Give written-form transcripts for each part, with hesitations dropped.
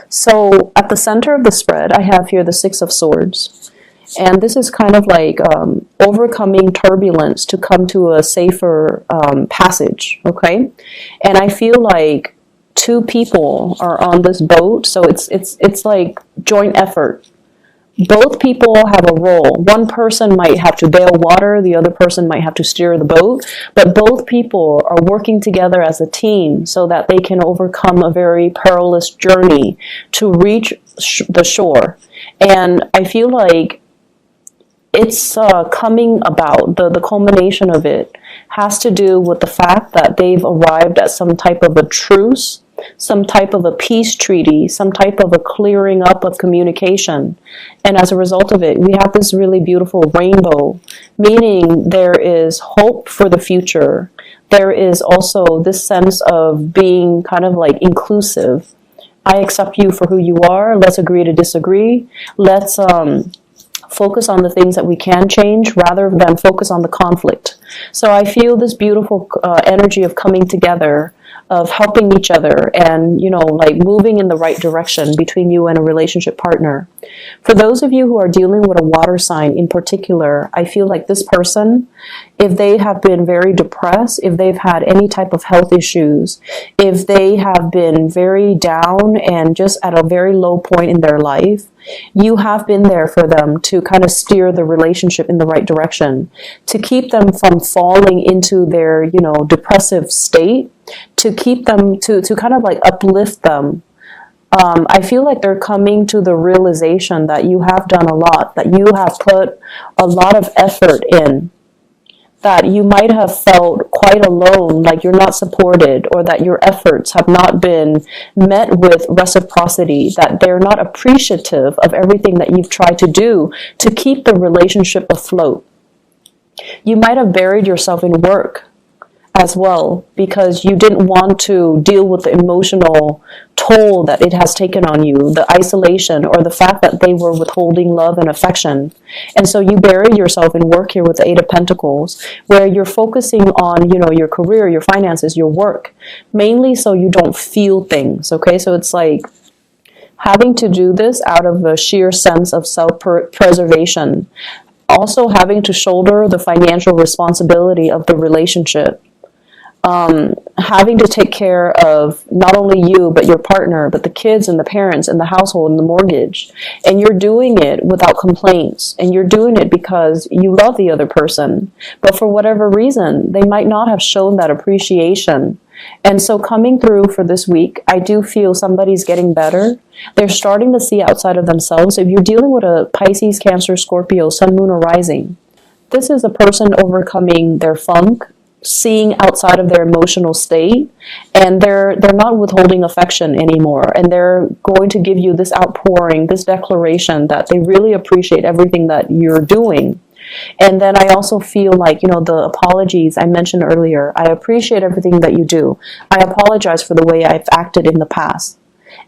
So at the center of the spread, I have here the Six of Swords. And this is kind of like overcoming turbulence to come to a safer passage, okay? And I feel like two people are on this boat, so it's like joint effort. Both people have a role. One person might have to bail water, the other person might have to steer the boat, but both people are working together as a team so that they can overcome a very perilous journey to reach the shore. And I feel like it's coming about, the culmination of it has to do with the fact that they've arrived at some type of a truce, some type of a peace treaty, some type of a clearing up of communication. And as a result of it, we have this really beautiful rainbow, meaning there is hope for the future. There is also this sense of being kind of like inclusive. I accept you for who you are. Let's agree to disagree. Let's focus on the things that we can change rather than focus on the conflict. So I feel this beautiful energy of coming together, of helping each other, and, you know, like moving in the right direction between you and a relationship partner. For those of you who are dealing with a water sign in particular, I feel like this person, if they have been very depressed, if they've had any type of health issues, if they have been very down and just at a very low point in their life, you have been there for them to kind of steer the relationship in the right direction, to keep them from falling into their, you know, depressive state, to keep them, to kind of like uplift them. I feel like they're coming to the realization that you have done a lot, that you have put a lot of effort in, that you might have felt quite alone, like you're not supported, or that your efforts have not been met with reciprocity, that they're not appreciative of everything that you've tried to do to keep the relationship afloat. You might have buried yourself in work as well because you didn't want to deal with the emotional toll that it has taken on you, the isolation, or the fact that they were withholding love and affection. And so you buried yourself in work here with the Eight of Pentacles, where you're focusing on, you know, your career, your finances, your work, mainly so you don't feel things, okay? So it's like having to do this out of a sheer sense of self-preservation. Also having to shoulder the financial responsibility of the relationship. Having to take care of not only you, but your partner, but the kids and the parents and the household and the mortgage. And you're doing it without complaints. And you're doing it because you love the other person. But for whatever reason, they might not have shown that appreciation. And so coming through for this week, I do feel somebody's getting better. They're starting to see outside of themselves. If you're dealing with a Pisces, Cancer, Scorpio, Sun, Moon, or Rising, this is a person overcoming their funk, seeing outside of their emotional state, and they're not withholding affection anymore, and they're going to give you this outpouring, this declaration that they really appreciate everything that you're doing. And then I also feel like, you know, the apologies I mentioned earlier, I appreciate everything that you do. I apologize for the way I've acted in the past,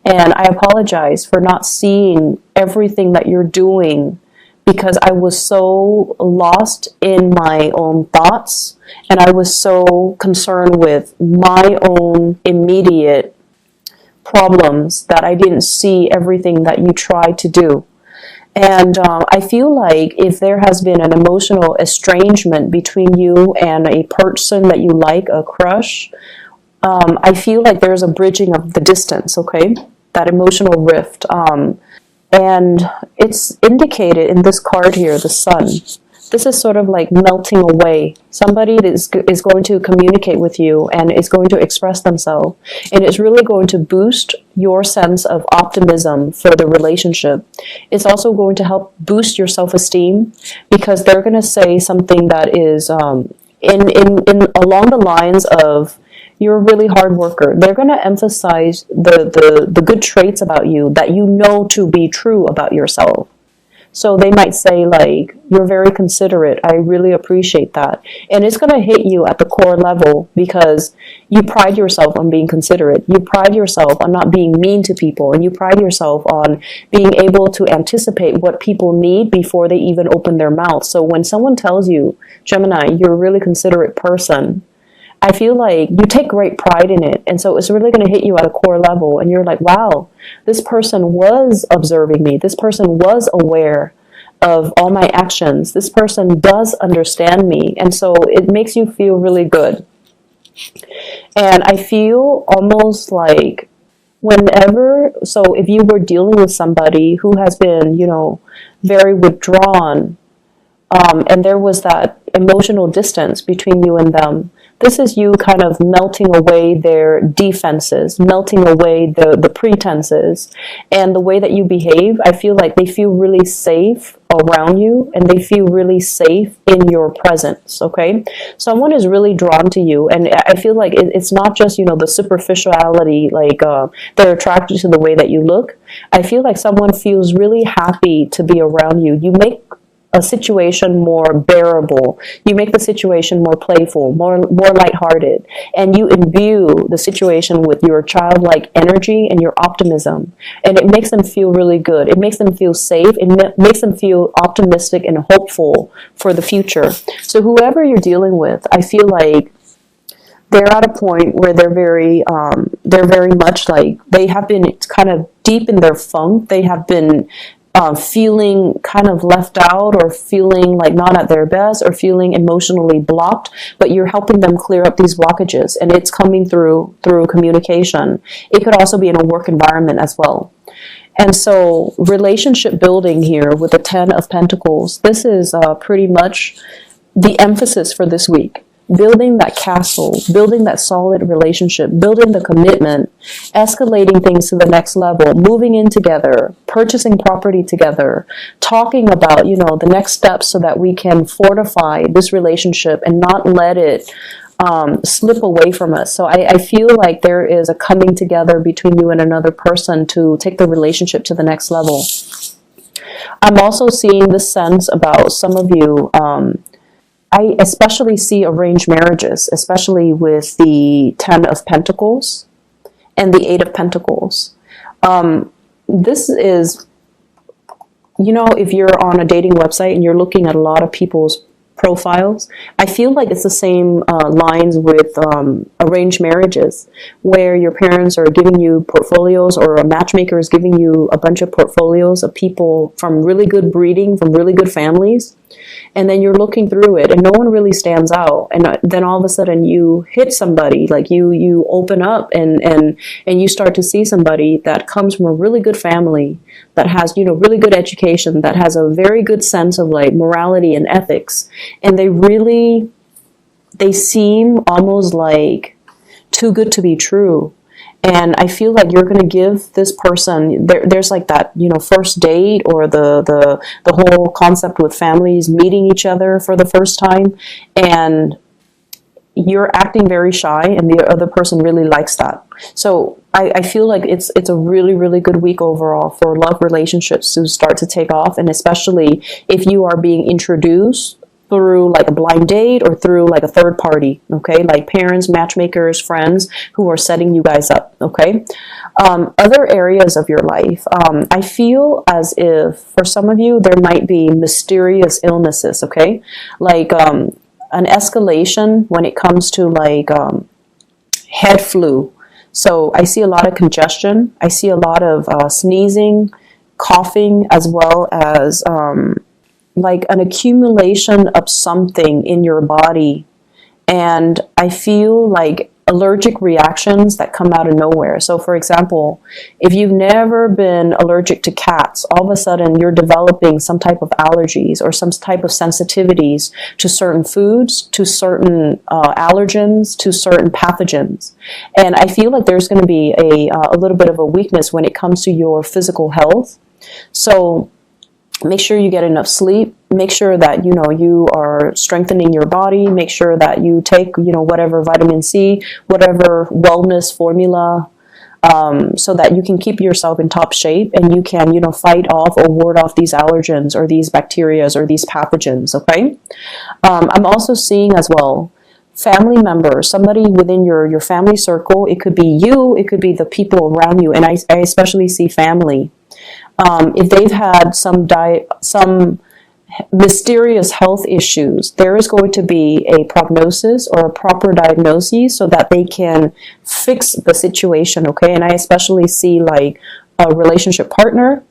and I apologize for not seeing everything that you're doing because I was so lost in my own thoughts, and I was so concerned with my own immediate problems that I didn't see everything that you tried to do. And I feel like if there has been an emotional estrangement between you and a person that you like, a crush, I feel like there's a bridging of the distance, okay? That emotional rift. And it's indicated in this card here, the Sun. This is sort of like melting away. Somebody is going to communicate with you and is going to express themselves. And it's really going to boost your sense of optimism for the relationship. It's also going to help boost your self-esteem because they're going to say something that is in along the lines of, you're a really hard worker. They're going to emphasize the good traits about you that you know to be true about yourself. So they might say like, you're very considerate. I really appreciate that. And it's going to hit you at the core level because you pride yourself on being considerate. You pride yourself on not being mean to people. And you pride yourself on being able to anticipate what people need before they even open their mouth. So when someone tells you, Gemini, you're a really considerate person, I feel like you take great pride in it. And so it's really going to hit you at a core level. And you're like, wow, this person was observing me. This person was aware of all my actions. This person does understand me. And so it makes you feel really good. And I feel almost like so if you were dealing with somebody who has been, very withdrawn, and there was that emotional distance between you and them, this is you kind of melting away their defenses, melting away the pretenses, and the way that you behave. I feel like they feel really safe around you, and they feel really safe in your presence, okay? Someone is really drawn to you, and I feel like it's not just, the superficiality, like they're attracted to the way that you look. I feel like someone feels really happy to be around you. You make a situation more bearable. You make the situation more playful, more lighthearted, and you imbue the situation with your childlike energy and your optimism. And it makes them feel really good. It makes them feel safe. It makes them feel optimistic and hopeful for the future. So whoever you're dealing with, I feel like they're at a point where they're very much like they have been kind of deep in their funk. They have been feeling kind of left out, or feeling like not at their best, or feeling emotionally blocked, but you're helping them clear up these blockages, and it's coming through communication. It could also be in a work environment as well. And so relationship building here with the 10 of Pentacles, this is pretty much the emphasis for this week. Building that castle, building that solid relationship, building the commitment, escalating things to the next level, moving in together, purchasing property together, talking about, the next steps so that we can fortify this relationship and not let it slip away from us. So I feel like there is a coming together between you and another person to take the relationship to the next level. I'm also seeing this sense about some of you, I especially see arranged marriages, especially with the 10 of Pentacles and the 8 of Pentacles. This is, if you're on a dating website and you're looking at a lot of people's profiles, I feel like it's the same lines with arranged marriages, where your parents are giving you portfolios, or a matchmaker is giving you a bunch of portfolios of people from really good breeding, from really good families. And then you're looking through it and no one really stands out. And then all of a sudden you hit somebody, like you open up and you start to see somebody that comes from a really good family, that has, really good education, that has a very good sense of like morality and ethics. And they seem almost like too good to be true. And I feel like you're going to give this person, there's like that, first date, or the whole concept with families meeting each other for the first time. And you're acting very shy, and the other person really likes that. So I feel like it's a really, really good week overall for love relationships to start to take off. And especially if you are being introduced through like a blind date, or through like a third party, okay, like parents, matchmakers, friends who are setting you guys up, okay. Other areas of your life, I feel as if for some of you there might be mysterious illnesses, okay, like an escalation when it comes to like head flu. So I see a lot of congestion, I see a lot of sneezing, coughing, as well as like an accumulation of something in your body. And I feel like allergic reactions that come out of nowhere. So for example, if you've never been allergic to cats, all of a sudden you're developing some type of allergies or some type of sensitivities to certain foods, to certain allergens, to certain pathogens. And I feel like there's going to be a little bit of a weakness when it comes to your physical health. So make sure you get enough sleep. Make sure that, you are strengthening your body. Make sure that you take, whatever vitamin C, whatever wellness formula, so that you can keep yourself in top shape and you can, fight off or ward off these allergens or these bacteria or these pathogens, okay? I'm also seeing as well family members, somebody within your family circle. It could be you, it could be the people around you, and I especially see family. If they've had some mysterious health issues, there is going to be a prognosis or a proper diagnosis so that they can fix the situation, okay? And I especially see like a relationship partner,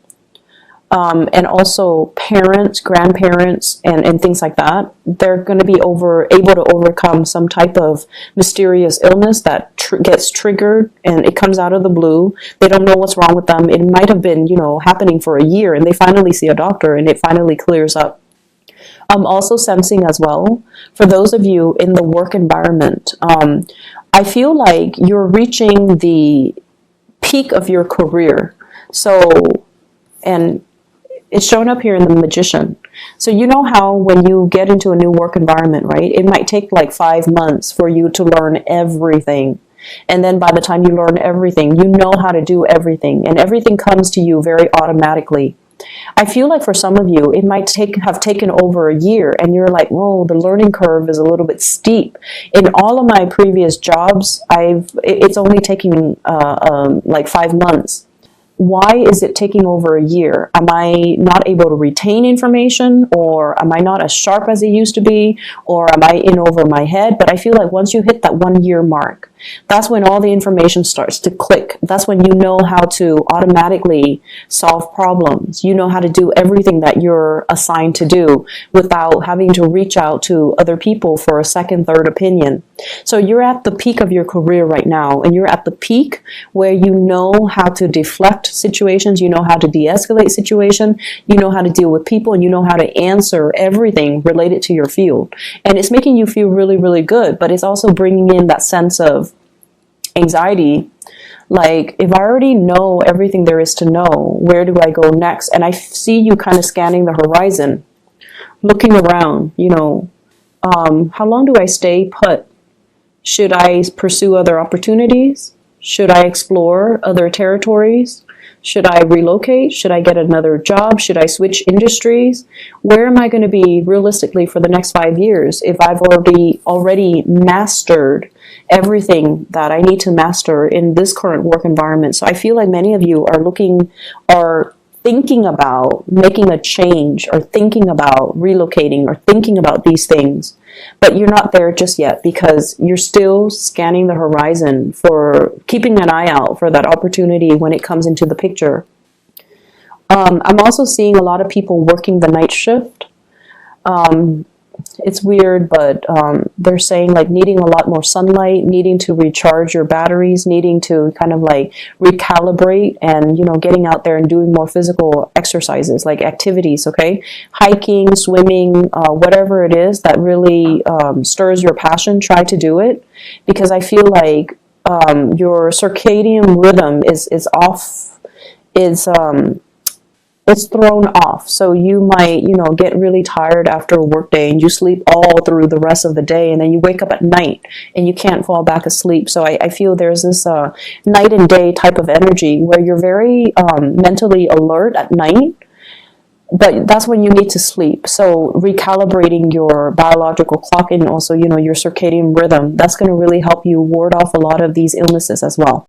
and also parents, grandparents, and things like that. They're going to be able to overcome some type of mysterious illness that gets triggered, and it comes out of the blue. They don't know what's wrong with them. It might have been, happening for a year, and they finally see a doctor, and it finally clears up. I'm also sensing as well, for those of you in the work environment, I feel like you're reaching the peak of your career. So, and it's shown up here in the Magician. So you know how when you get into a new work environment, right, it might take like 5 months for you to learn everything. And then by the time you learn everything, you know how to do everything. And everything comes to you very automatically. I feel like for some of you, it might have taken over a year, and you're like, whoa, the learning curve is a little bit steep. In all of my previous jobs, it's only taking like 5 months. Why is it taking over a year? Am I not able to retain information, or am I not as sharp as I used to be, or am I in over my head? But I feel like once you hit that 1 year mark, that's when all the information starts to click. That's when you know how to automatically solve problems. You know how to do everything that you're assigned to do without having to reach out to other people for a second, third opinion. So you're at the peak of your career right now, and you're at the peak where you know how to deflect situations, you know how to de-escalate situations, you know how to deal with people, and you know how to answer everything related to your field. And it's making you feel really, really good, but it's also bringing in that sense of anxiety. Like, if I already know everything there is to know, where do I go next? And I see you kind of scanning the horizon, looking around, how long do I stay put? Should I pursue other opportunities? Should I explore other territories? Should I relocate? Should I get another job? Should I switch industries? Where am I going to be realistically for the next 5 years if I've already mastered everything that I need to master in this current work environment? So I feel like many of you are thinking about making a change, or thinking about relocating, or thinking about these things, but you're not there just yet because you're still scanning the horizon, for keeping an eye out for that opportunity when it comes into the picture. I'm also seeing a lot of people working the night shift. It's weird, but they're saying like needing a lot more sunlight, needing to recharge your batteries, needing to kind of like recalibrate, and getting out there and doing more physical exercises, like activities, okay? Hiking, swimming, whatever it is that really stirs your passion, try to do it, because I feel like your circadian rhythm is off, it's thrown off. So you might, get really tired after a work day, and you sleep all through the rest of the day, and then you wake up at night and you can't fall back asleep. So I feel there's this night and day type of energy where you're very mentally alert at night, but that's when you need to sleep. So recalibrating your biological clock, and also, your circadian rhythm, that's going to really help you ward off a lot of these illnesses as well.